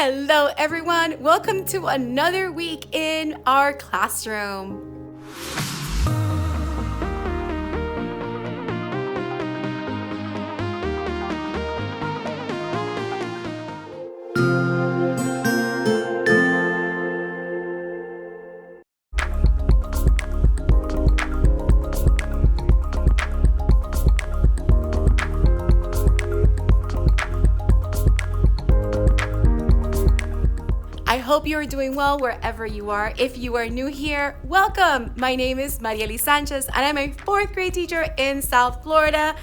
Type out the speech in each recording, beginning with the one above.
Hello everyone, welcome to another week in our classroom. I hope you are doing well wherever you are. If you are new here, welcome. My name is Sanchez and I'm a fourth grade teacher in South Florida.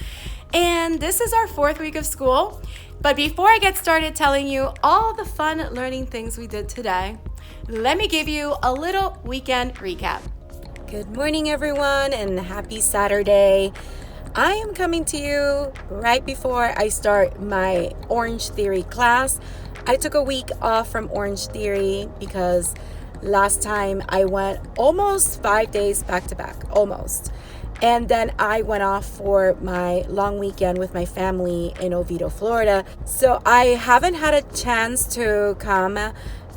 And this is our fourth week of school. But before I get started telling you all the fun learning things we did today, let me give you a little weekend recap. Good morning, everyone, and happy Saturday. I am coming to you right before I start my Orange Theory class. I took a week off from Orange Theory because last time I went almost 5 days back to back, almost. And then I went off for my long weekend with my family in Oviedo, Florida. So I haven't had a chance to come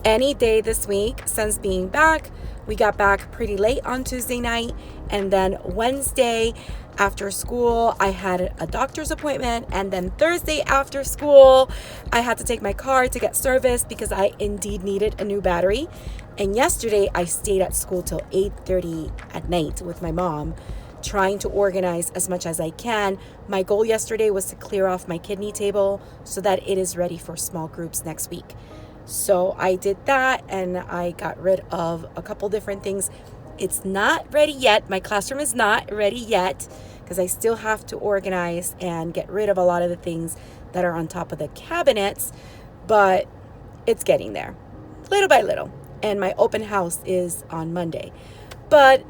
any day this week since being back. We got back pretty late on Tuesday night, and then Wednesday after school I had a doctor's appointment, and then Thursday after school I had to take my car to get serviced because I indeed needed a new battery. And yesterday I stayed at school till 8:30 at night with my mom, trying to organize as much as I can. My goal yesterday was to clear off my kidney table so that it is ready for small groups next week. So I did that, and I got rid of a couple different things. It's not ready yet. My classroom is not ready yet because I still have to organize and get rid of a lot of the things that are on top of the cabinets, but it's getting there little by little. And my open house is on Monday. But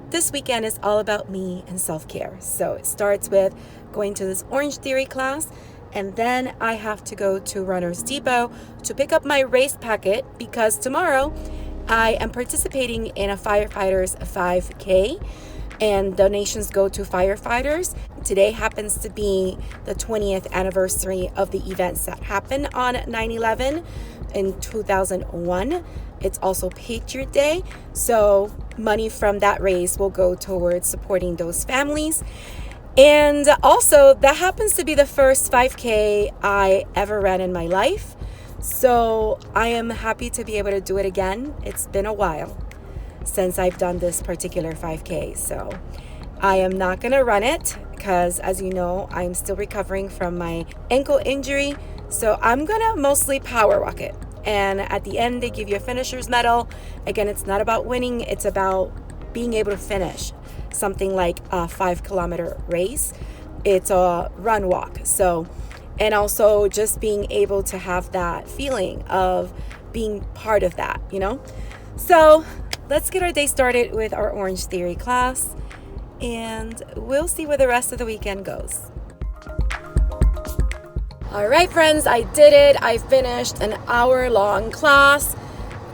this weekend is all about me and self-care. So it starts with going to this Orange Theory class, and then I have to go to Runner's Depot to pick up my race packet because tomorrow I am participating in a firefighters 5K, and donations go to firefighters. Today happens to be the 20th anniversary of the events that happened on 9/11 in 2001. It's also Patriot Day, so money from that race will go towards supporting those families. And also, that happens to be the first 5K I ever ran in my life. So I am happy to be able to do it again. It's been a while since I've done this particular 5K. So I am not going to run it because, as you know, I'm still recovering from my ankle injury. So I'm going to mostly power walk it. And at the end, they give you a finisher's medal. Again, it's not about winning. It's about being able to finish something like a 5-kilometer race. It's a run walk. So, and also just being able to have that feeling of being part of that, you know? So let's get our day started with our Orange Theory class, and we'll see where the rest of the weekend goes. All right, friends, I did it. I finished an hour-long class.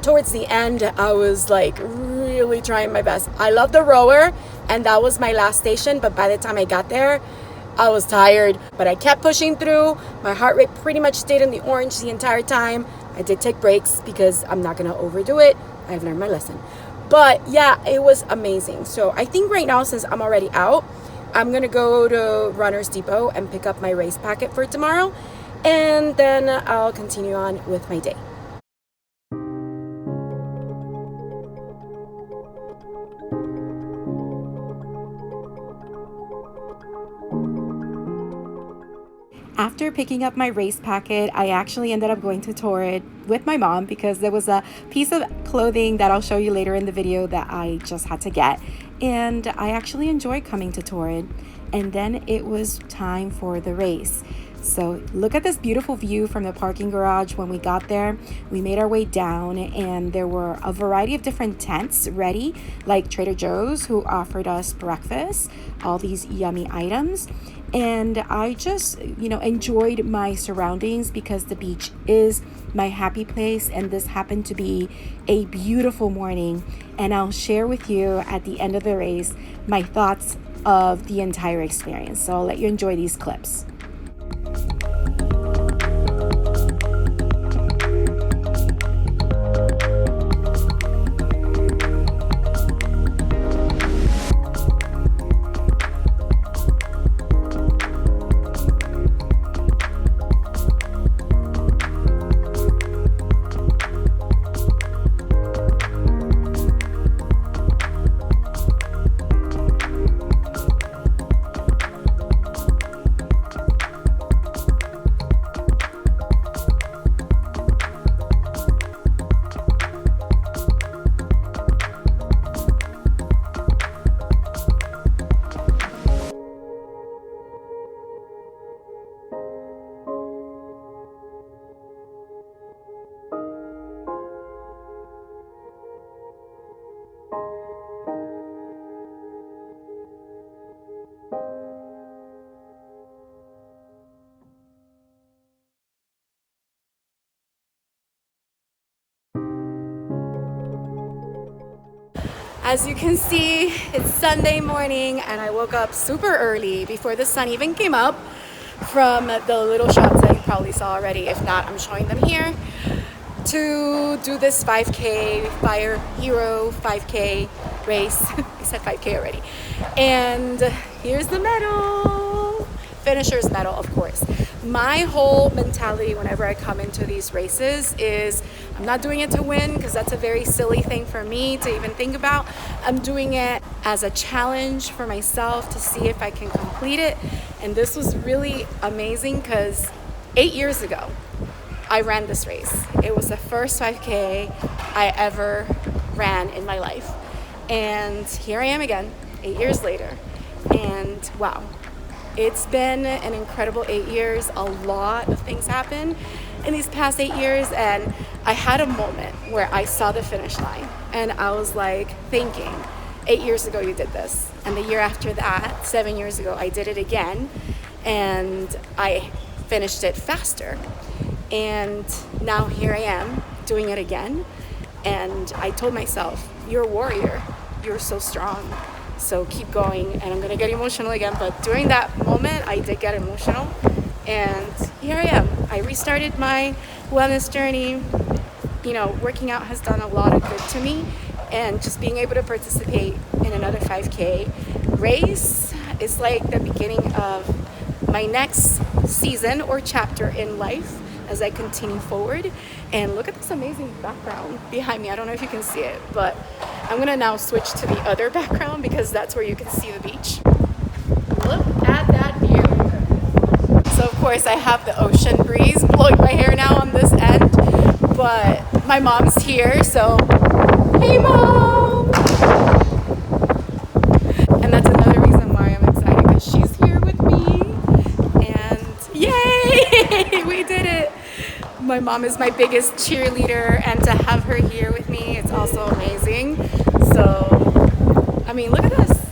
Towards the end, I was like really trying my best. I love the rower, and that was my last station, but by the time I got there, I was tired, but I kept pushing through. My heart rate pretty much stayed in the orange the entire time. I did take breaks because I'm not gonna overdo it. I've learned my lesson. But yeah, it was amazing. So I think right now, since I'm already out, I'm gonna go to Runner's Depot and pick up my race packet for tomorrow, and then I'll continue on with my day. After picking up my race packet, I actually ended up going to Torrid with my mom because there was a piece of clothing that I'll show you later in the video that I just had to get. And I actually enjoyed coming to Torrid. And then it was time for the race. So look at this beautiful view from the parking garage. When we got there, we made our way down, and there were a variety of different tents ready, like Trader Joe's, who offered us breakfast, all these yummy items. And I just, enjoyed my surroundings because the beach is my happy place, and this happened to be a beautiful morning. And I'll share with you at the end of the race my thoughts of the entire experience. So I'll let you enjoy these clips. As you can see, it's Sunday morning and I woke up super early before the sun even came up from the little shots that you probably saw already. If not, I'm showing them here, to do this 5K Fire Hero 5K race. I said 5K already. And here's the medal. Finisher's medal, of course. My whole mentality whenever I come into these races is I'm not doing it to win, because that's a very silly thing for me to even think about. I'm doing it as a challenge for myself to see if I can complete it. And this was really amazing because 8 years ago, I ran this race. It was the first 5K I ever ran in my life. And here I am again, 8 years later. And wow. It's been an incredible 8 years. A lot of things happened in these past 8 years, and I had a moment where I saw the finish line and I was like thinking, 8 years ago you did this, and the year after that, 7 years ago, I did it again and I finished it faster. And now here I am doing it again, and I told myself, you're a warrior, you're so strong. So keep going. And I'm gonna get emotional again, but during that moment I did get emotional, and here I am. I restarted my wellness journey. You know, working out has done a lot of good to me, and just being able to participate in another 5K race is like the beginning of my next season or chapter in life as I continue forward. And look at this amazing background behind me. I don't know if you can see it, but I'm gonna now switch to the other background because that's where you can see the beach. Look at that view. So of course I have the ocean breeze blowing my hair now on this end, but my mom's here, so hey Mom! And that's another reason why I'm excited, because she's here with me, and yay! We did it! My mom is my biggest cheerleader, and to have her here with me, it's also amazing. So, I mean, look at this.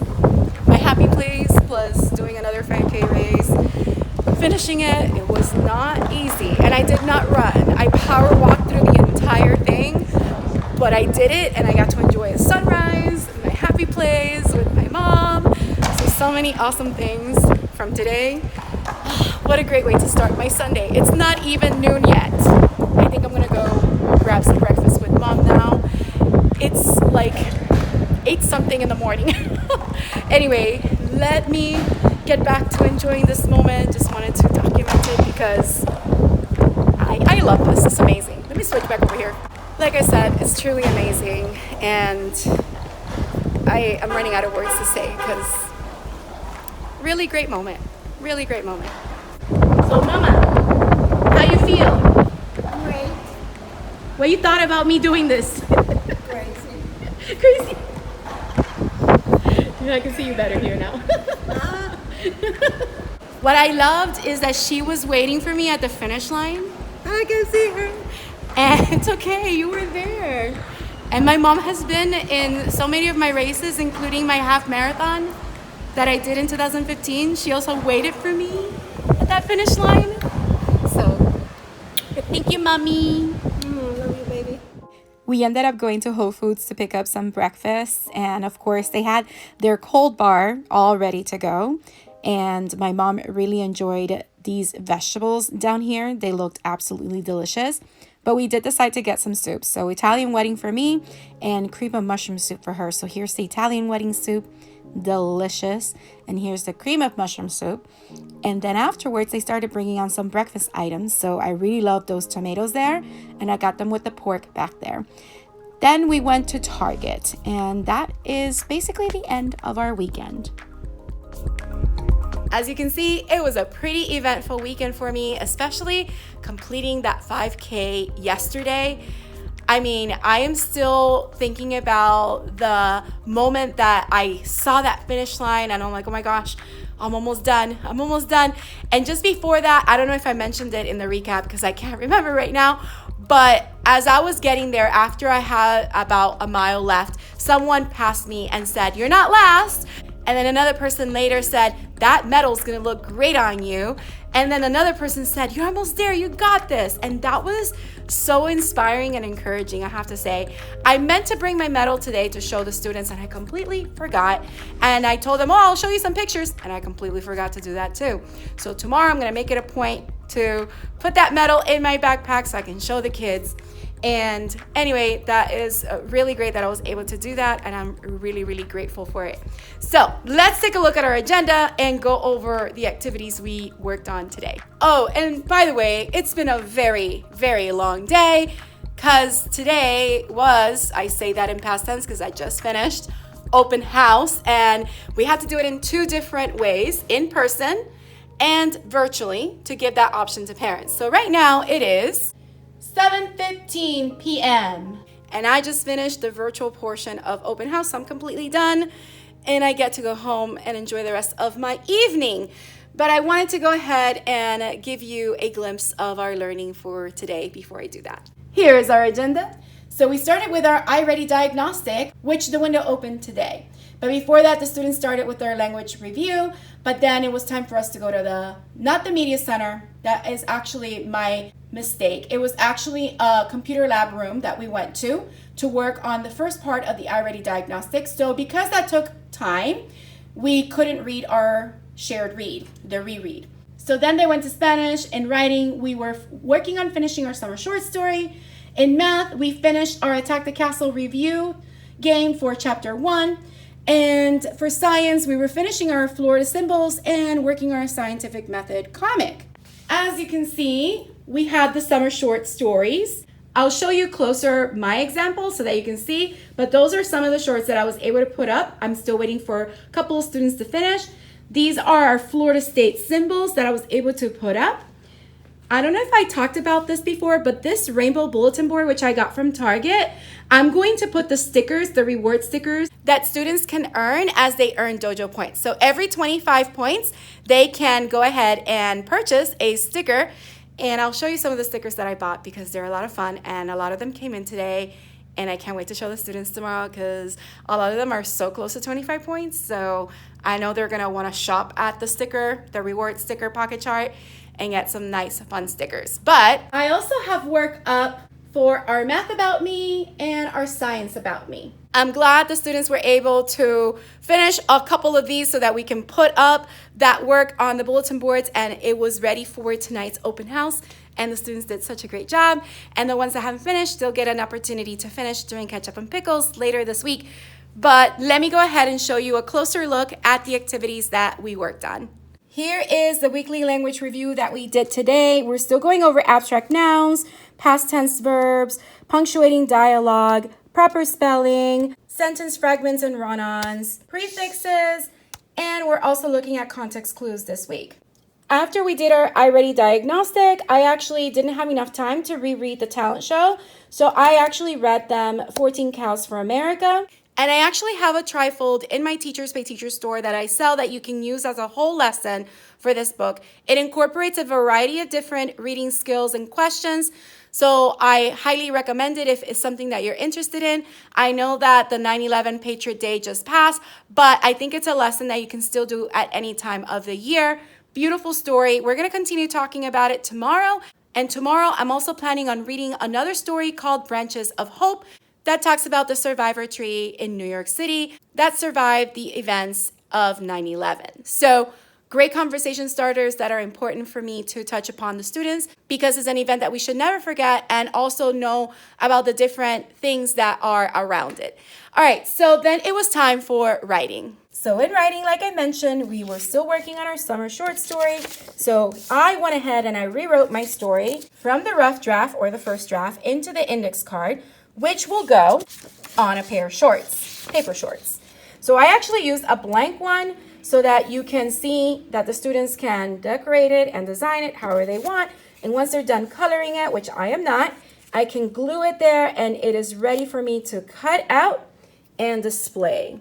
My happy place plus doing another 5K race. Finishing it, it was not easy, and I did not run. I power walked through the entire thing, but I did it, and I got to enjoy a sunrise, my happy place with my mom. So many awesome things from today. What a great way to start my Sunday. It's not even noon yet. I think I'm gonna go grab some breakfast with Mom now. It's like 8 something in the morning. Anyway, let me get back to enjoying this moment. Just wanted to document it because I love this. It's amazing. Let me switch back over here. Like I said, it's truly amazing, and I'm running out of words to say because really great moment. Really great moment. So Mama, how you feel? Great. What you thought about me doing this? Crazy. Crazy. I can see you better here now. What I loved is that she was waiting for me at the finish line. I can see her. And it's okay, you were there. And my mom has been in so many of my races, including my half marathon that I did in 2015. She also waited for me at that finish line. So, thank you, Mommy. Love you, baby. We ended up going to Whole Foods to pick up some breakfast, and of course they had their cold bar all ready to go. And my mom really enjoyed these vegetables down here. They looked absolutely delicious. But we did decide to get some soup. So Italian wedding for me and cream of mushroom soup for her. So here's the Italian wedding soup. Delicious. And here's the cream of mushroom soup. And then afterwards they started bringing on some breakfast items. So I really love those tomatoes there, and I got them with the pork back there. Then we went to Target, and that is basically the end of our weekend. As you can see, it was a pretty eventful weekend for me, especially completing that 5K yesterday. I mean, I am still thinking about the moment that I saw that finish line, and I'm like, oh my gosh, I'm almost done. I'm almost done. And just before that, I don't know if I mentioned it in the recap because I can't remember right now, but as I was getting there, after I had about a mile left, someone passed me and said, "You're not last." And then another person later said, "That medal's gonna look great on you." And then another person said, "You're almost there, you got this." And that was so inspiring and encouraging, I have to say. I meant to bring my medal today to show the students, and I completely forgot. And I told them, oh, I'll show you some pictures, and I completely forgot to do that too. So tomorrow I'm gonna make it a point to put that medal in my backpack so I can show the kids. And anyway, that is really great that I was able to do that, and I'm really, really grateful for it. So let's take a look at our agenda and go over the activities we worked on today. Oh, and by the way, it's been a very, very long day because today was, I say that in past tense because I just finished open house, and we had to do it in 2 different ways, in person and virtually, to give that option to parents. So right now it is 7:15 p.m. and I just finished the virtual portion of open house. So I'm completely done and I get to go home and enjoy the rest of my evening. But I wanted to go ahead and give you a glimpse of our learning for today before I do that. Here is our agenda. So we started with our iReady diagnostic, which the window opened today. But before that, the students started with their language review, but then it was time for us to go to not the media center. That is actually my mistake. It was actually a computer lab room that we went to work on the first part of the iReady diagnostic. So because that took time, we couldn't read our shared read, the reread. So then they went to Spanish. In writing, we were working on finishing our summer short story. In math, we finished our Attack the Castle review game for chapter 1. And for science, we were finishing our Florida symbols and working our scientific method comic. As you can see, we had the summer short stories. I'll show you closer my examples so that you can see, but those are some of the shorts that I was able to put up. I'm still waiting for a couple of students to finish. These are our Florida State symbols that I was able to put up. I don't know if I talked about this before, but this rainbow bulletin board, which I got from Target, I'm going to put the stickers, the reward stickers that students can earn as they earn Dojo Points. So every 25 points, they can go ahead and purchase a sticker. And I'll show you some of the stickers that I bought because they're a lot of fun, and a lot of them came in today. And I can't wait to show the students tomorrow because a lot of them are so close to 25 points. So I know they're gonna wanna shop at the reward sticker pocket chart, and get some nice fun stickers. But I also have work up for our math about me and our science about me. I'm glad the students were able to finish a couple of these so that we can put up that work on the bulletin boards, and it was ready for tonight's open house. And the students did such a great job. And the ones that haven't finished, they'll get an opportunity to finish during Ketchup and Pickles later this week. But let me go ahead and show you a closer look at the activities that we worked on. Here is the weekly language review that we did today. We're still going over abstract nouns, past tense verbs, punctuating dialogue, proper spelling, sentence fragments and run-ons, prefixes, and we're also looking at context clues this week. After we did our iReady diagnostic, I actually didn't have enough time to reread the talent show, so I actually read them 14 Cows for America. And I actually have a trifold in my Teachers Pay Teachers store that I sell that you can use as a whole lesson for this book. It incorporates a variety of different reading skills and questions. So I highly recommend it if it's something that you're interested in. I know that the 9/11 Patriot Day just passed, but I think it's a lesson that you can still do at any time of the year. Beautiful story. We're going to continue talking about it tomorrow. And tomorrow I'm also planning on reading another story called Branches of Hope, that talks about the survivor tree in New York City that survived the events of 9/11. So great conversation starters that are important for me to touch upon the students because it's an event that we should never forget, and also know about the different things that are around it. All right, so then it was time for writing. So in writing, like I mentioned, we were still working on our summer short story. So I went ahead and I rewrote my story from the rough draft or the first draft into the index card, which will go on a pair of shorts, paper shorts. So I actually used a blank one so that you can see that the students can decorate it and design it however they want. And once they're done coloring it, which I am not, I can glue it there and it is ready for me to cut out and display.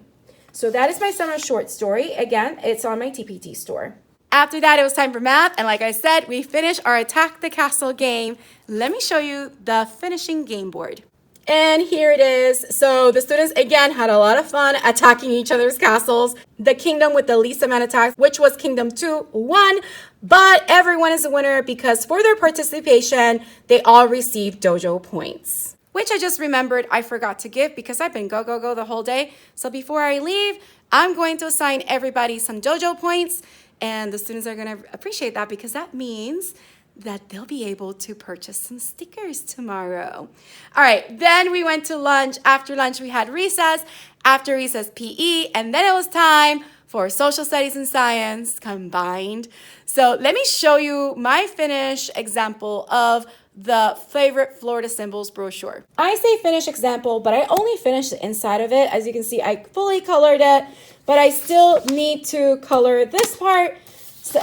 So that is my summer short story. Again, it's on my TPT store. After that, it was time for math. And like I said, we finished our Attack the Castle game. Let me show you the finishing game board. And here it is. So the students, again, had a lot of fun attacking each other's castles. The kingdom with the least amount of attacks, which was Kingdom 2, won. But everyone is a winner because for their participation, they all received Dojo Points. Which I just remembered I forgot to give because I've been go, go, go the whole day. So before I leave, I'm going to assign everybody some Dojo Points, and the students are going to appreciate that because that means that they'll be able to purchase some stickers tomorrow. All right, then we went to lunch. After lunch, we had recess. After recess, PE, and then it was time for social studies and science combined. So let me show you my finished example of the favorite Florida symbols brochure. I say finished example, but I only finished the inside of it. As you can see, I fully colored it, but I still need to color this part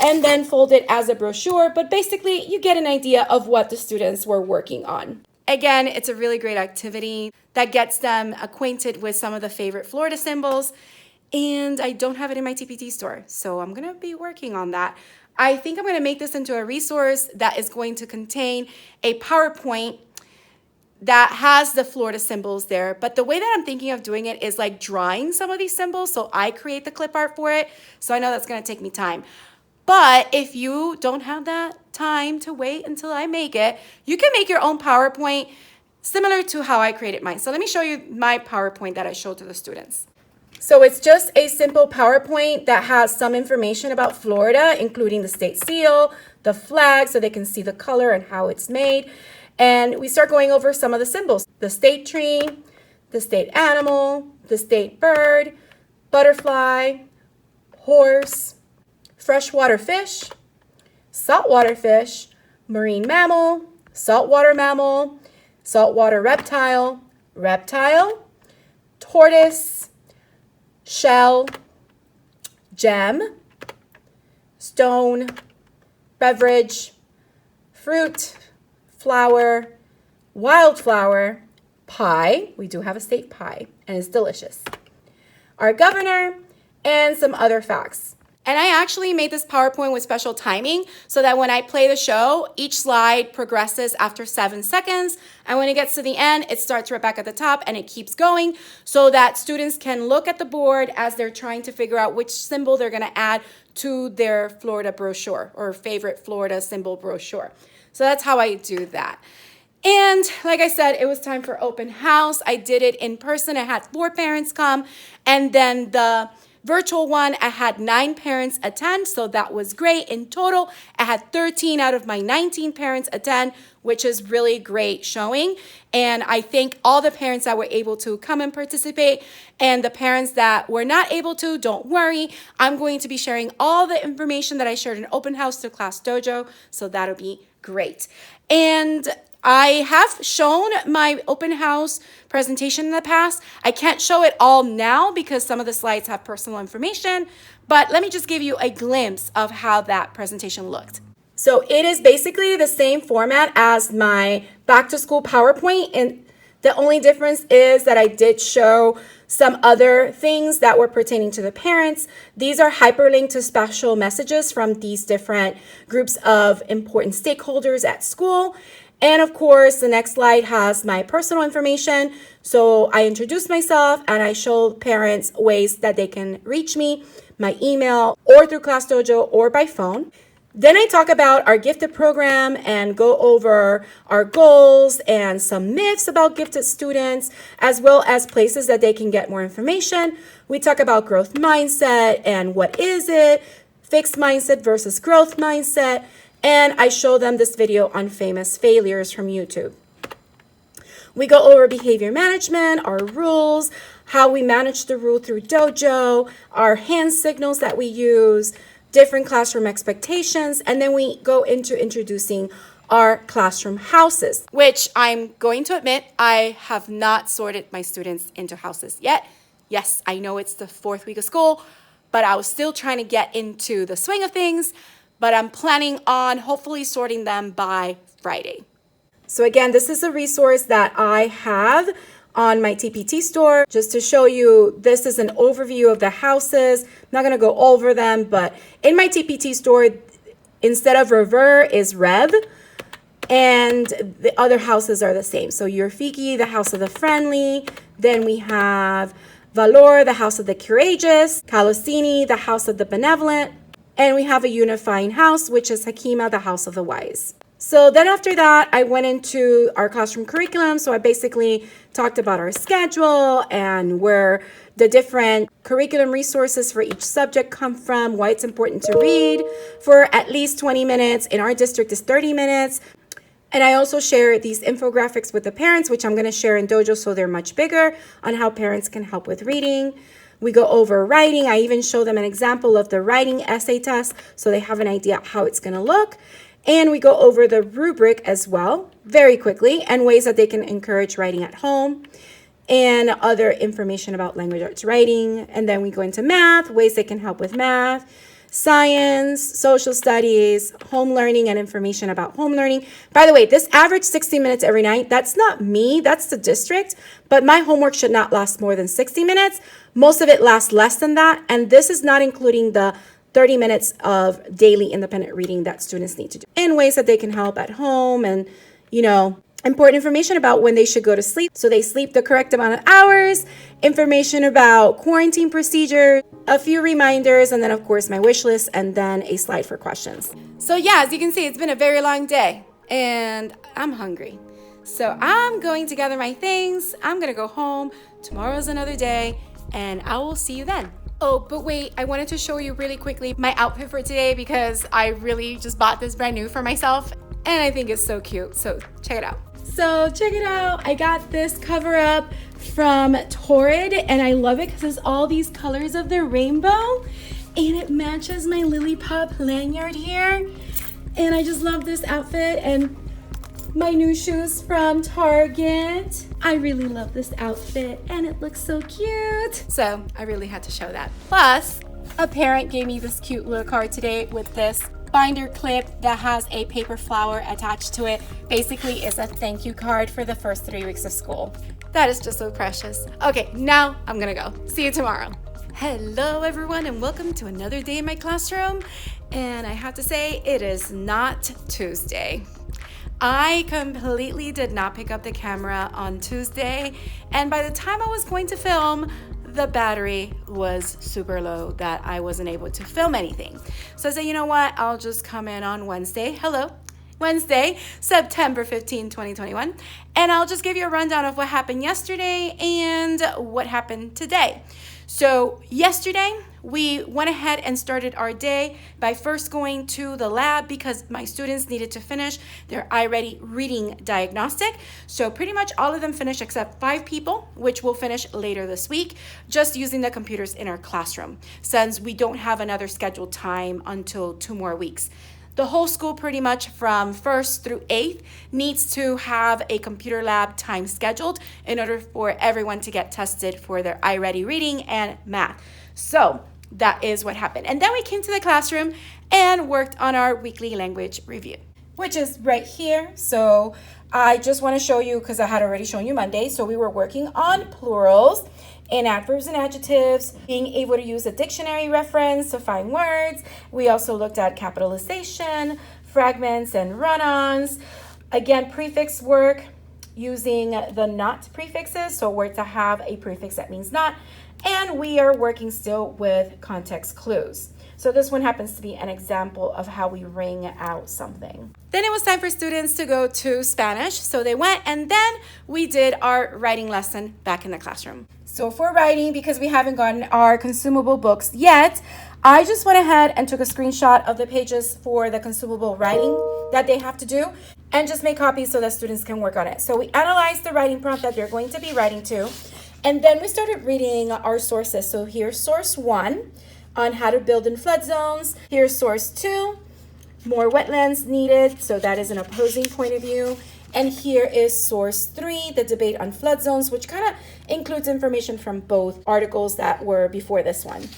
and then fold it as a brochure. But basically, you get an idea of what the students were working on. Again, it's a really great activity that gets them acquainted with some of the favorite Florida symbols. And I don't have it in my TPT store, so I'm gonna be working on that. I think I'm gonna make this into a resource that is going to contain a PowerPoint that has the Florida symbols there. But the way that I'm thinking of doing it is like drawing some of these symbols, so I create the clip art for it. So I know that's gonna take me time. But if you don't have that time to wait until I make it, you can make your own PowerPoint similar to how I created mine. So let me show you my PowerPoint that I showed to the students. So it's just a simple PowerPoint that has some information about Florida, including the state seal, the flag, so they can see the color and how it's made. And we start going over some of the symbols: the state tree, the state animal, the state bird, butterfly, horse, freshwater fish, saltwater fish, marine mammal, saltwater mammal, saltwater reptile, reptile, tortoise, shell, gem, stone, beverage, fruit, flower, wildflower, pie. We do have a state pie, and it's delicious. Our governor, and some other facts. And I actually made this PowerPoint with special timing so that when I play the show, each slide progresses after 7 seconds. And when it gets to the end, it starts right back at the top and it keeps going so that students can look at the board as they're trying to figure out which symbol they're going to add to their Florida brochure or favorite Florida symbol brochure. So that's how I do that. And like I said, it was time for open house. I did it in person. I had 4 parents come, and then the virtual one, I had 9 parents attend, so that was great. In total, I had 13 out of my 19 parents attend, which is really great showing. And I thank all the parents that were able to come and participate. And the parents that were not able to, don't worry. I'm going to be sharing all the information that I shared in open house to Class Dojo, so that'll be great. And I have shown my open house presentation in the past. I can't show it all now because some of the slides have personal information, but let me just give you a glimpse of how that presentation looked. So it is basically the same format as my back to school PowerPoint, and the only difference is that I did show some other things that were pertaining to the parents. These are hyperlinked to special messages from these different groups of important stakeholders at school. And of course, the next slide has my personal information. So I introduce myself and I show parents ways that they can reach me, my email, or through Class Dojo or by phone. Then I talk about our gifted program and go over our goals and some myths about gifted students, as well as places that they can get more information. We talk about growth mindset and what is it, fixed mindset versus growth mindset. And I show them this video on famous failures from YouTube. We go over behavior management, our rules, how we manage the rule through Dojo, our hand signals that we use, different classroom expectations, and then we go into introducing our classroom houses, which I'm going to admit, I have not sorted my students into houses yet. Yes, I know it's the 4th week of school, but I was still trying to get into the swing of things. But I'm planning on hopefully sorting them by Friday. So again, this is a resource that I have on my TPT store. Just to show you, this is an overview of the houses. I'm not gonna go over them, but in my TPT store, instead of Rever is Rev, and the other houses are the same. So Urfiki, the house of the friendly. Then we have Valor, the house of the courageous. Calosini, the house of the benevolent. And we have a unifying house, which is Hakima, the House of the Wise. So then after that, I went into our classroom curriculum. So I basically talked about our schedule and where the different curriculum resources for each subject come from, why it's important to read for at least 20 minutes. In our district is 30 minutes. And I also share these infographics with the parents, which I'm going to share in Dojo so they're much bigger, on how parents can help with reading. We go over writing. I even show them an example of the writing essay test so they have an idea how it's going to look. And we go over the rubric as well, very quickly, and ways that they can encourage writing at home and other information about language arts writing. And then we go into math, ways they can help with math, science, social studies, home learning, and information about home learning. By the way, this average 60 minutes every night, that's not me, that's the district, but my homework should not last more than 60 minutes. Most of it lasts less than that, and this is not including the 30 minutes of daily independent reading that students need to do in ways that they can help at home and, important information about when they should go to sleep so they sleep the correct amount of hours, information about quarantine procedures, a few reminders, and then of course my wish list, and then a slide for questions. So yeah, as you can see, it's been a very long day and I'm hungry. So I'm going to gather my things. I'm going to go home. Tomorrow's another day and I will see you then. Oh, but wait, I wanted to show you really quickly my outfit for today because I really just bought this brand new for myself and I think it's so cute. So check it out. So check it out. I got this cover up from Torrid and I love it because it's all these colors of the rainbow and it matches my Lillipop Lanyard here. And I just love this outfit and my new shoes from Target. I really love this outfit and it looks so cute. So I really had to show that. Plus, a parent gave me this cute little card today with this binder clip that has a paper flower attached to it. Basically, it's a thank you card for the first 3 weeks of school. That is just so precious. Okay, now I'm gonna go. See you tomorrow. Hello everyone and welcome to another day in my classroom. And I have to say, it is not Tuesday. I completely did not pick up the camera on Tuesday, and by the time I was going to film, the battery was super low that I wasn't able to film anything. So I said, you know what, I'll just come in on Wednesday, September 15, 2021, and I'll just give you a rundown of what happened yesterday and what happened today. So yesterday, we went ahead and started our day by first going to the lab because my students needed to finish their iReady reading diagnostic. So pretty much all of them finished except 5 people, which will finish later this week, just using the computers in our classroom, since we don't have another scheduled time until 2 more weeks. The whole school pretty much from 1st through 8th needs to have a computer lab time scheduled in order for everyone to get tested for their iReady reading and math. So that is what happened. And then we came to the classroom and worked on our weekly language review, which is right here. So I just want to show you because I had already shown you Monday. So we were working on plurals and adverbs and adjectives, being able to use a dictionary reference to find words. We also looked at capitalization, fragments, and run-ons. Again, prefix work using the not prefixes, so a word to have a prefix that means not. And we are working still with context clues. So this one happens to be an example of how we ring out something. Then it was time for students to go to Spanish. So they went, and then we did our writing lesson back in the classroom. So for writing, because we haven't gotten our consumable books yet, I just went ahead and took a screenshot of the pages for the consumable writing that they have to do and just make copies so that students can work on it. So we analyzed the writing prompt that they're going to be writing to, and then we started reading our sources. So here's source 1 on how to build in flood zones. Here's source 2, more wetlands needed. So that is an opposing point of view. And here is source 3, the debate on flood zones, which kind of includes information from both articles that were before this one.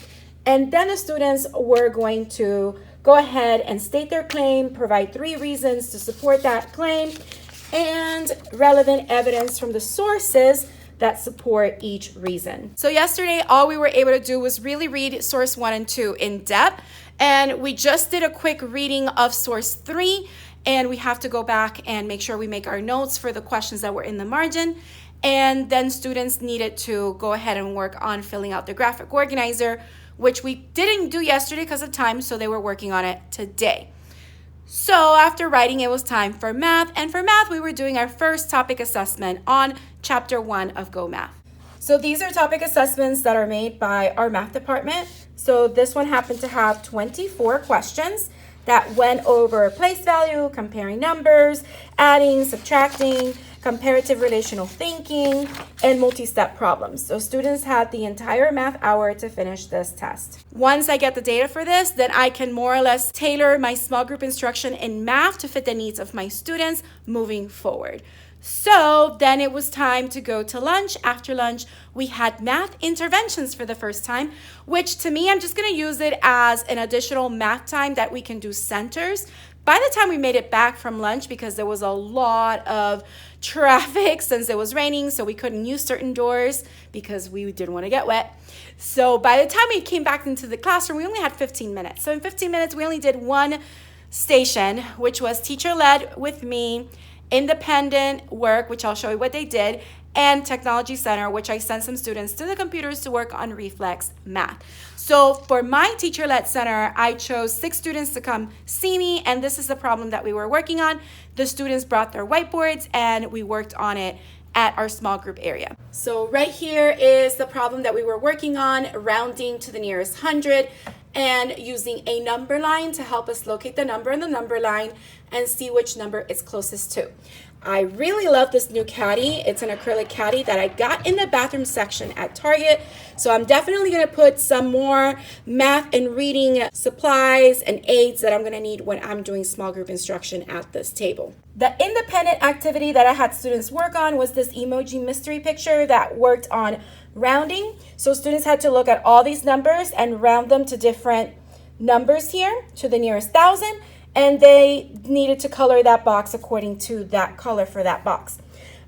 And then the students were going to go ahead and state their claim, provide 3 reasons to support that claim, and relevant evidence from the sources that support each reason. So yesterday, all we were able to do was really read source 1 and 2 in depth. And we just did a quick reading of source 3. And we have to go back and make sure we make our notes for the questions that were in the margin. And then students needed to go ahead and work on filling out the graphic organizer, which we didn't do yesterday because of time, so they were working on it today. So after writing, it was time for math. And for math, we were doing our first topic assessment on chapter 1 of Go Math. So these are topic assessments that are made by our math department. So this one happened to have 24 questions that went over place value, comparing numbers, adding, subtracting, comparative relational thinking, and multi-step problems. So students had the entire math hour to finish this test. Once I get the data for this, then I can more or less tailor my small group instruction in math to fit the needs of my students moving forward. So then it was time to go to lunch. After lunch, we had math interventions for the first time, which to me, I'm just gonna use it as an additional math time that we can do centers. By the time we made it back from lunch, because there was a lot of traffic since it was raining, so we couldn't use certain doors because we didn't want to get wet. So by the time we came back into the classroom, we only had 15 minutes. So in 15 minutes, we only did one station, which was teacher-led with me, independent work, which I'll show you what they did, and Technology Center, which I sent some students to the computers to work on reflex math. So for my teacher-led center, I chose 6 students to come see me, and this is the problem that we were working on. The students brought their whiteboards, and we worked on it at our small group area. So right here is the problem that we were working on, rounding to the nearest 100 and using a number line to help us locate the number in the number line and see which number it's closest to. I really love this new caddy. It's an acrylic caddy that I got in the bathroom section at Target. So I'm definitely gonna put some more math and reading supplies and aids that I'm gonna need when I'm doing small group instruction at this table. The independent activity that I had students work on was this emoji mystery picture that worked on rounding. So students had to look at all these numbers and round them to different numbers here to the nearest 1,000. And they needed to color that box according to that color for that box.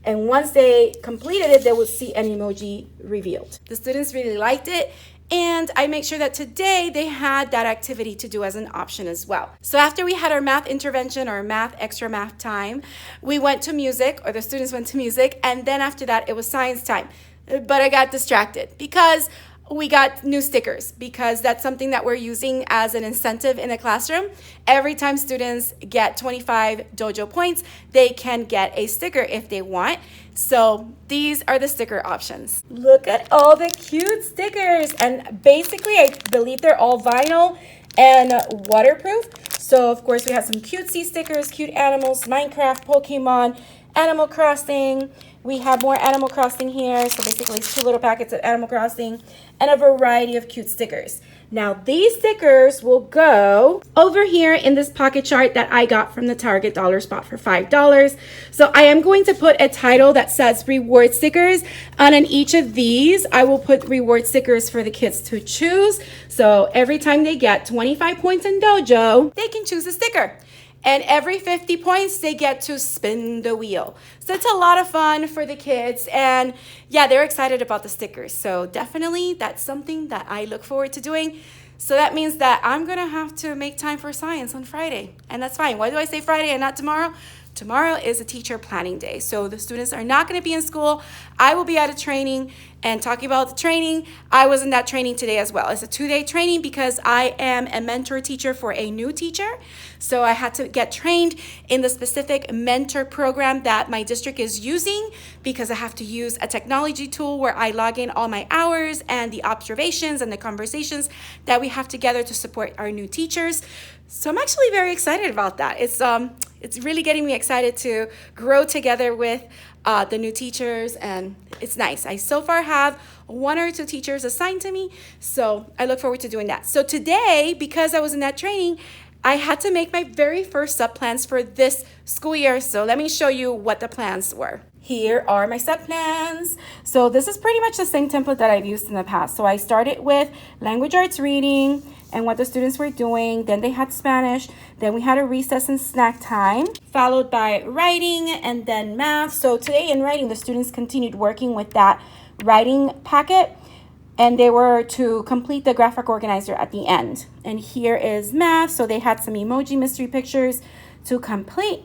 And once they completed it, they would see an emoji revealed. The students really liked it, and I make sure that today they had that activity to do as an option as well. So after we had our math intervention or extra math time, we went to music, or the students went to music, and then after that it was science time. But I got distracted because we got new stickers, because that's something that we're using as an incentive in the classroom. Every time students get 25 Dojo Points, they can get a sticker if they want. So these are the sticker options. Look at all the cute stickers. And basically, I believe they're all vinyl and waterproof. So of course, we have some cutesy stickers, cute animals, Minecraft, Pokemon, Animal Crossing. We have more Animal Crossing here. So basically it's 2 little packets of Animal Crossing and a variety of cute stickers. Now these stickers will go over here in this pocket chart that I got from the Target dollar spot for $5. So I am going to put a title that says reward stickers, and on each of these I will put reward stickers for the kids to choose. So every time they get 25 points in Dojo, they can choose a sticker. And every 50 points, they get to spin the wheel. So it's a lot of fun for the kids. And yeah, they're excited about the stickers. So definitely that's something that I look forward to doing. So that means that I'm gonna have to make time for science on Friday. And that's fine. Why do I say Friday and not tomorrow? Tomorrow is a teacher planning day. So the students are not gonna be in school. I will be at a training. And talking about the training, I was in that training today as well. It's a 2-day training because I am a mentor teacher for a new teacher. So I had to get trained in the specific mentor program that my district is using, because I have to use a technology tool where I log in all my hours and the observations and the conversations that we have together to support our new teachers. So I'm actually very excited about that. It's really getting me excited to grow together with the new teachers, and it's nice. I so far have 1 or 2 teachers assigned to me, so I look forward to doing that. So today, because I was in that training, I had to make my very first sub-plans for this school year. So let me show you what the plans were. Here are my sub-plans. So this is pretty much the same template that I've used in the past. So I started with language arts reading and what the students were doing. Then they had Spanish. Then we had a recess and snack time, followed by writing and then math. So today in writing, the students continued working with that writing packet, and they were to complete the graphic organizer at the end. And here is math. So they had some emoji mystery pictures to complete,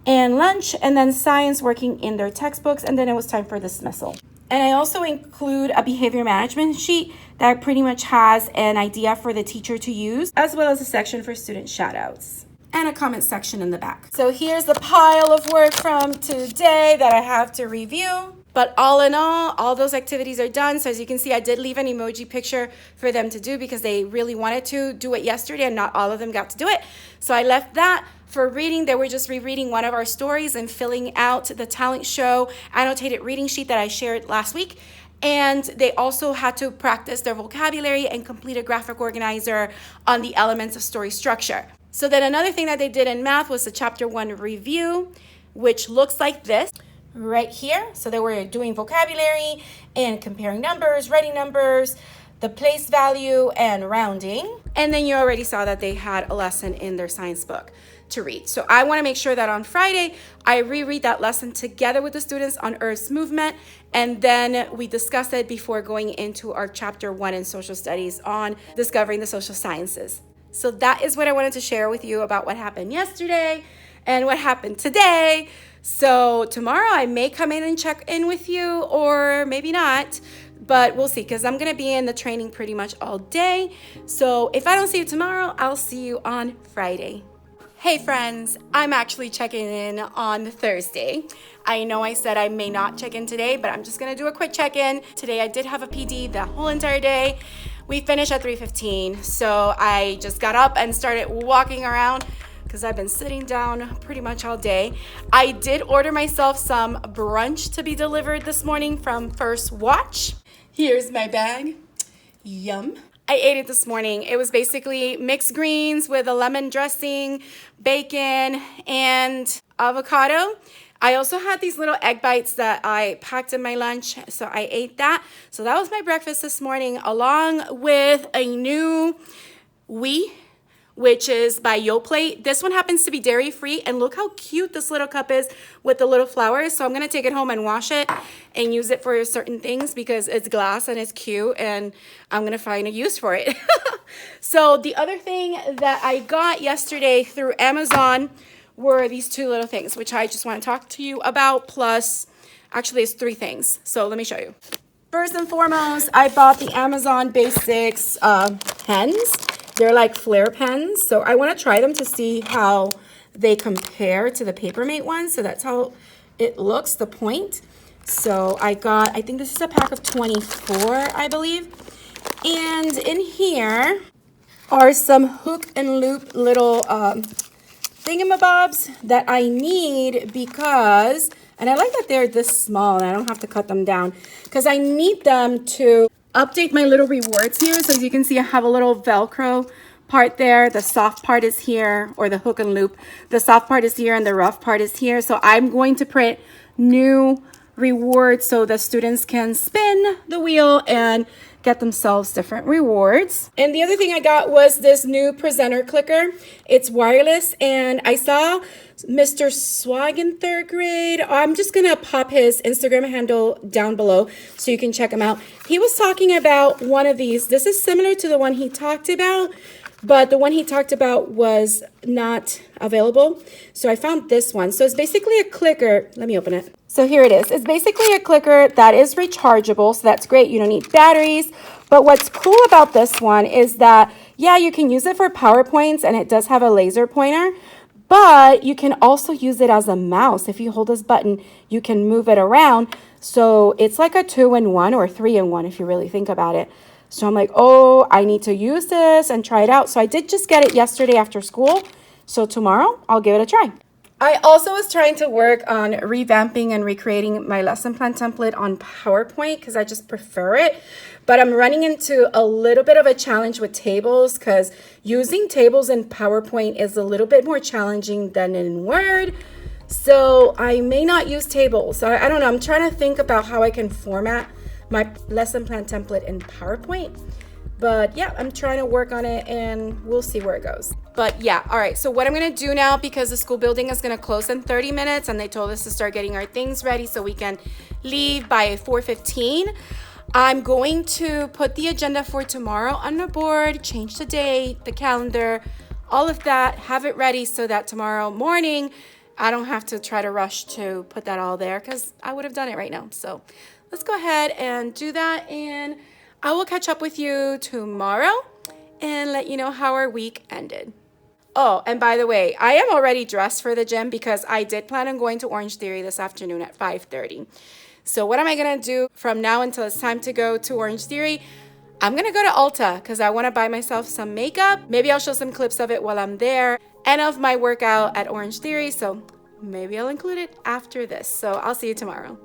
and lunch, and then science working in their textbooks, and then it was time for dismissal. And I also include a behavior management sheet that pretty much has an idea for the teacher to use, as well as a section for student shout-outs and a comment section in the back. So here's the pile of work from today that I have to review. But all in all those activities are done. So as you can see, I did leave an emoji picture for them to do because they really wanted to do it yesterday and not all of them got to do it. So I left that. For reading, they were just rereading one of our stories and filling out the talent show annotated reading sheet that I shared last week. And they also had to practice their vocabulary and complete a graphic organizer on the elements of story structure. So then another thing that they did in math was the chapter 1 review, which looks like this right here. So they were doing vocabulary and comparing numbers, writing numbers, the place value, and rounding. And then you already saw that they had a lesson in their science book to read. So I want to make sure that on Friday, I reread that lesson together with the students on Earth's movement, and then we discuss it before going into our chapter 1 in social studies on discovering the social sciences. So that is what I wanted to share with you about what happened yesterday and what happened today. So tomorrow I may come in and check in with you, or maybe not, but we'll see, because I'm going to be in the training pretty much all day. So if I don't see you tomorrow, I'll see you on Friday. Hey friends, I'm actually checking in on Thursday. I know I said I may not check in today, but I'm just going to do a quick check-in. Today I did have a PD the whole entire day. We finished at 3:15, so I just got up and started walking around because I've been sitting down pretty much all day. I did order myself some brunch to be delivered this morning from First Watch. Here's my bag. Yum. I ate it this morning. It was basically mixed greens with a lemon dressing, bacon, and avocado. I also had these little egg bites that I packed in my lunch, so I ate that. So that was my breakfast this morning, along with a new Oui, which is by Yoplait. This one happens to be dairy-free, and look how cute this little cup is with the little flowers. So I'm going to take it home and wash it and use it for certain things because it's glass and it's cute, and I'm going to find a use for it. So the other thing that I got yesterday through Amazon were these two little things, which I just want to talk to you about, plus actually it's 3 things. So let me show you. First and foremost, I bought the Amazon Basics pens. They're like flare pens, so I want to try them to see how they compare to the Papermate ones. So that's how it looks, the point. So I think this is a pack of 24, I believe. And in here are some hook and loop little thingamabobs that I need because, and I like that they're this small and I don't have to cut them down, because I need them to update my little rewards here. So as you can see, I have a little Velcro part there. The soft part is here, or the hook and loop. The soft part is here and the rough part is here. So I'm going to print new rewards so the students can spin the wheel and get themselves different rewards. And the other thing I got was this new presenter clicker. It's wireless, and I saw Mr. Swag in 3rd grade. I'm just gonna pop his Instagram handle down below so you can check him out. He was talking about one of these. This is similar to the one he talked about, but the one he talked about was not available. So I found this one. So it's basically a clicker. Let me open it. So here it is. It's basically a clicker that is rechargeable. So that's great. You don't need batteries. But what's cool about this one is that, yeah, you can use it for PowerPoints, and it does have a laser pointer. But you can also use it as a mouse. If you hold this button, you can move it around. So it's like a 2-in-1 or 3-in-1 if you really think about it. So I'm like, oh, I need to use this and try it out. So I did just get it yesterday after school. So tomorrow I'll give it a try. I also was trying to work on revamping and recreating my lesson plan template on PowerPoint because I just prefer it. But I'm running into a little bit of a challenge with tables because using tables in PowerPoint is a little bit more challenging than in Word. So I may not use tables. So I don't know. I'm trying to think about how I can format my lesson plan template in PowerPoint. But yeah, I'm trying to work on it and we'll see where it goes. But yeah, all right. So what I'm going to do now, because the school building is going to close in 30 minutes and they told us to start getting our things ready so we can leave by 4:15. I'm going to put the agenda for tomorrow on the board, change the date, the calendar, all of that, have it ready so that tomorrow morning I don't have to try to rush to put that all there because I would have done it right now. So let's go ahead and do that, and I will catch up with you tomorrow and let you know how our week ended. Oh, and by the way, I am already dressed for the gym because I did plan on going to Orange Theory this afternoon at 5:30. So what am I going to do from now until it's time to go to Orange Theory? I'm going to go to Ulta because I want to buy myself some makeup. Maybe I'll show some clips of it while I'm there and of my workout at Orange Theory. So maybe I'll include it after this. So I'll see you tomorrow.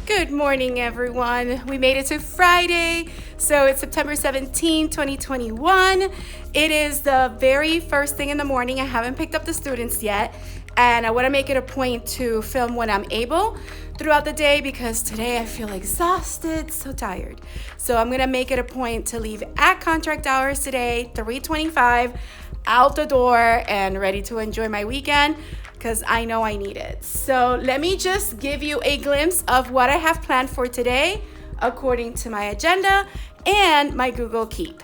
Good morning, everyone. We made it to Friday. So it's September 17, 2021. It is the very first thing in the morning. I haven't picked up the students yet. And I want to make it a point to film when I'm able throughout the day because today I feel exhausted, so tired. So I'm going to make it a point to leave at contract hours today, 3:25, out the door and ready to enjoy my weekend, because I know I need it. So let me just give you a glimpse of what I have planned for today according to my agenda and my Google Keep.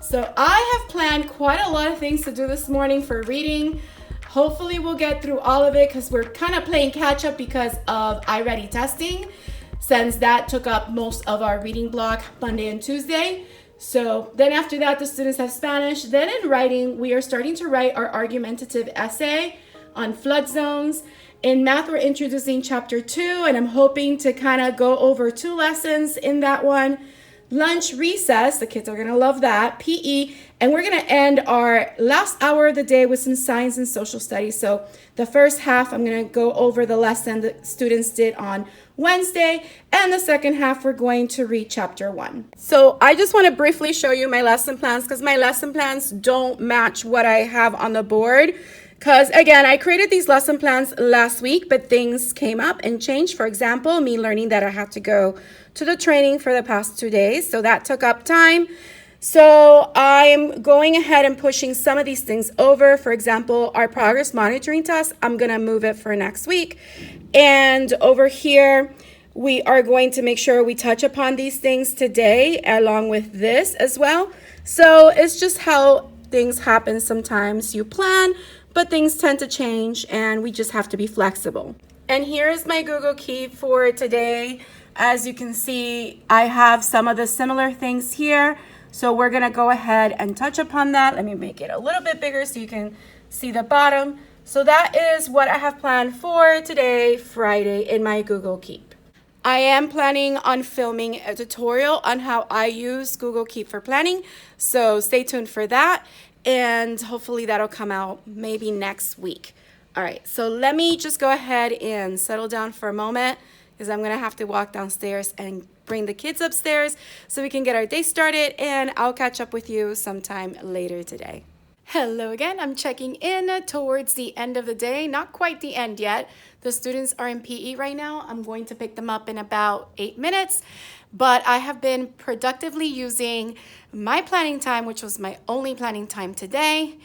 So I have planned quite a lot of things to do this morning for reading. Hopefully we'll get through all of it because we're kind of playing catch up because of iReady testing, since that took up most of our reading block Monday and Tuesday. So then after that, the students have Spanish. Then in writing, we are starting to write our argumentative essay on flood zones. In math, we're introducing chapter 2, and I'm hoping to kind of go over 2 lessons in that one. Lunch, recess, the kids are going to love that, PE, and we're going to end our last hour of the day with some science and social studies. So the first half, I'm going to go over the lesson the students did on Wednesday, and the second half, we're going to read chapter 1. So I just want to briefly show you my lesson plans because my lesson plans don't match what I have on the board. Because again, I created these lesson plans last week, but things came up and changed. For example, me learning that I had to go to the training for the past 2 days. So that took up time. So I'm going ahead and pushing some of these things over. For example, our progress monitoring test, I'm going to move it for next week. And over here, we are going to make sure we touch upon these things today, along with this as well. So it's just how things happen sometimes. You plan, but things tend to change and we just have to be flexible. And here is my Google Keep for today. As you can see, I have some of the similar things here. So we're gonna go ahead and touch upon that. Let me make it a little bit bigger so you can see the bottom. So that is what I have planned for today, Friday, in my Google Keep. I am planning on filming a tutorial on how I use Google Keep for planning. So stay tuned for that. And hopefully that'll come out maybe next week. All right, so let me just go ahead and settle down for a moment because I'm gonna have to walk downstairs and bring the kids upstairs so we can get our day started, and I'll catch up with you sometime later today. Hello again, I'm checking in towards the end of the day, not quite the end yet. The students are in PE right now. I'm going to pick them up in about 8 minutes, but I have been productively using my planning time, which was my only planning time today,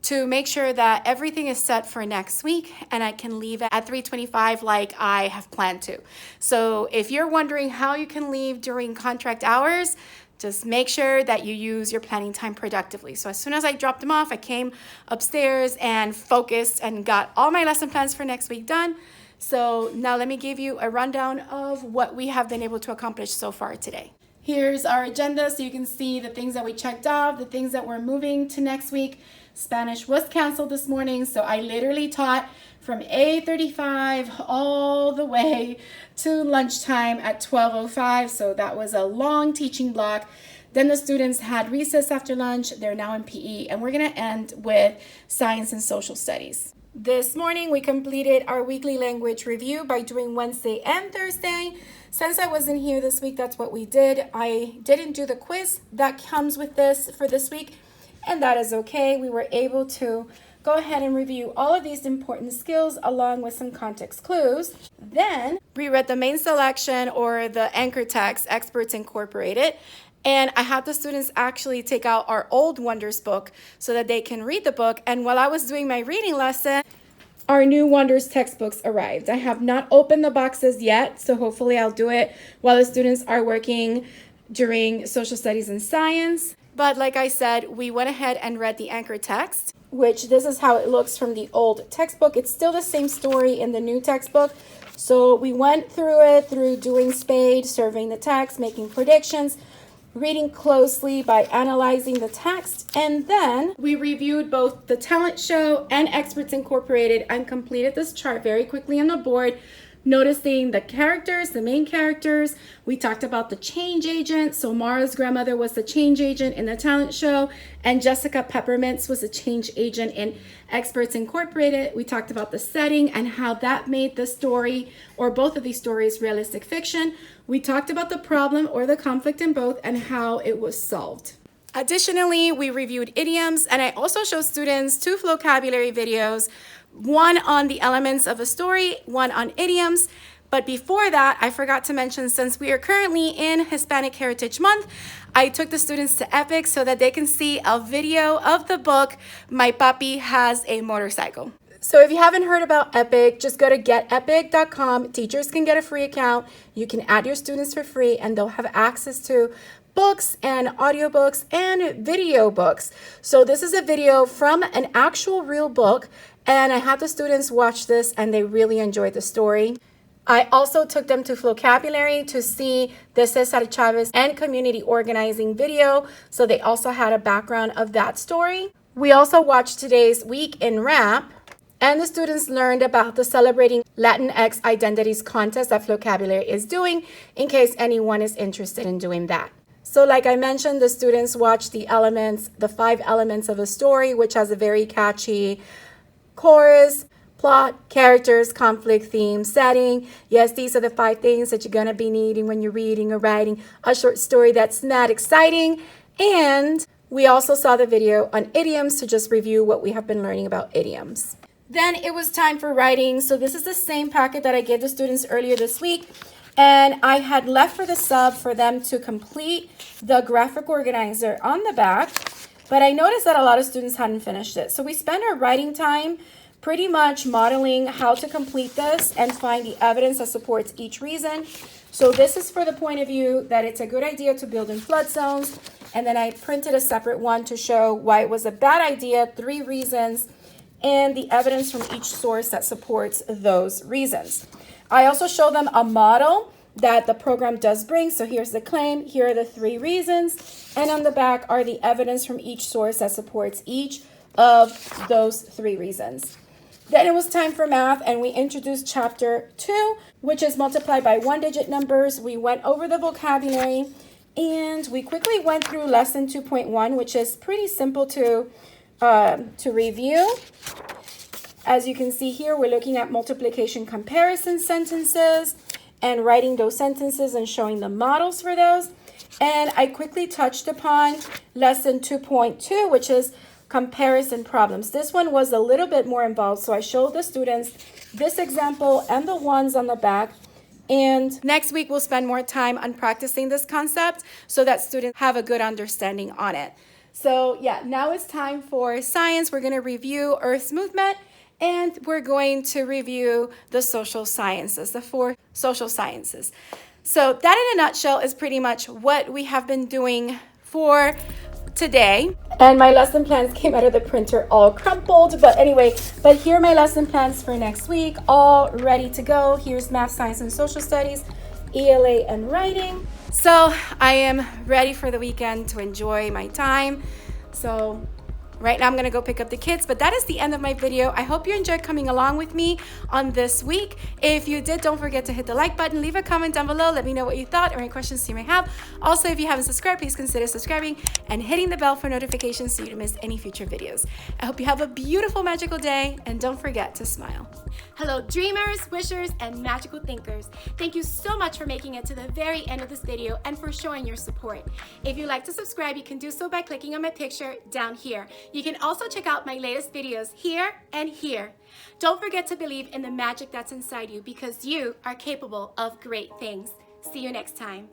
to make sure that everything is set for next week and I can leave at 3:25 like I have planned to. So if you're wondering how you can leave during contract hours, just make sure that you use your planning time productively. So as soon as I dropped them off, I came upstairs and focused and got all my lesson plans for next week done. So now let me give you a rundown of what we have been able to accomplish so far today. Here's our agenda so you can see the things that we checked off, the things that we're moving to next week. Spanish was canceled this morning, so I literally taught from 8:35 all the way to lunchtime at 12:05. So that was a long teaching block. Then the students had recess after lunch. They're now in PE, and we're going to end with science and social studies. This morning, we completed our weekly language review by doing Wednesday and Thursday. Since I wasn't here this week, that's what we did. I didn't do the quiz that comes with this for this week, and that is okay. We were able to go ahead and review all of these important skills along with some context clues. Then we read the main selection or the anchor text, Experts Incorporated. And I had the students actually take out our old Wonders book so that they can read the book. And while I was doing my reading lesson, our new Wonders textbooks arrived. I have not opened the boxes yet, so hopefully I'll do it while the students are working during social studies and science. But like I said, we went ahead and read the anchor text, which this is how it looks from the old textbook. It's still the same story in the new textbook. So we went through it through doing spade, surveying the text, making predictions, reading closely by analyzing the text, and then we reviewed both the talent show and Experts Incorporated and completed this chart very quickly on the board, noticing the characters, the main characters. We talked about the change agent. So Mara's grandmother was the change agent in the talent show, and Jessica Peppermints was a change agent in Experts Incorporated. We talked about the setting and how that made the story, or both of these stories, realistic fiction. We talked about the problem or the conflict in both and how it was solved. Additionally, we reviewed idioms, and I also showed students 2 vocabulary videos, one on the elements of a story, one on idioms. But before that, I forgot to mention, since we are currently in Hispanic Heritage Month, I took the students to Epic so that they can see a video of the book, My Papi Has a Motorcycle. So if you haven't heard about Epic, just go to getepic.com. Teachers can get a free account. You can add your students for free, and they'll have access to books and audiobooks and video books. So this is a video from an actual real book, and I had the students watch this and they really enjoyed the story. I also took them to Flocabulary to see the Cesar Chavez and community organizing video, so they also had a background of that story. We also watched today's Week in Rap, and the students learned about the Celebrating Latinx Identities contest that Flocabulary is doing, in case anyone is interested in doing that. So like I mentioned, the students watched the elements, the 5 elements of a story, which has a very catchy chorus, plot, characters, conflict, theme, setting. Yes, these are the 5 things that you're going to be needing when you're reading or writing a short story that's not exciting. And we also saw the video on idioms to just review what we have been learning about idioms. Then it was time for writing. So this is the same packet that I gave the students earlier this week. And I had left for the sub for them to complete the graphic organizer on the back. But I noticed that a lot of students hadn't finished it. So we spent our writing time pretty much modeling how to complete this and find the evidence that supports each reason. So this is for the point of view that it's a good idea to build in flood zones. And then I printed a separate one to show why it was a bad idea, 3 reasons, and the evidence from each source that supports those reasons. I also show them a model that the program does bring. So here's the claim, here are the 3 reasons, and on the back are the evidence from each source that supports each of those 3 reasons. Then it was time for math, and we introduced chapter 2, which is multiplied by 1-digit numbers. We went over the vocabulary, and we quickly went through lesson 2.1, which is pretty simple to review. As you can see here, we're looking at multiplication comparison sentences and writing those sentences and showing the models for those. And I quickly touched upon lesson 2.2, which is comparison problems. This one was a little bit more involved, so I showed the students this example and the ones on the back. And next week, we'll spend more time on practicing this concept so that students have a good understanding on it. So yeah, now it's time for science. We're going to review Earth's movement, and we're going to review the social sciences, the 4 social sciences. So that in a nutshell is pretty much what we have been doing for today. And my lesson plans came out of the printer all crumpled, but anyway, here are my lesson plans for next week, all ready to go. Here's math, science, and social studies, ELA, and writing. So I am ready for the weekend to enjoy my time. So right now I'm gonna go pick up the kids, but that is the end of my video. I hope you enjoyed coming along with me on this week. If you did, don't forget to hit the like button, leave a comment down below, let me know what you thought or any questions you may have. Also, if you haven't subscribed, please consider subscribing, and hitting the bell for notifications so you don't miss any future videos. I hope you have a beautiful, magical day, and don't forget to smile. Hello, dreamers, wishers, and magical thinkers. Thank you so much for making it to the very end of this video and for showing your support. If you'd like to subscribe, you can do so by clicking on my picture down here. You can also check out my latest videos here and here. Don't forget to believe in the magic that's inside you because you are capable of great things. See you next time.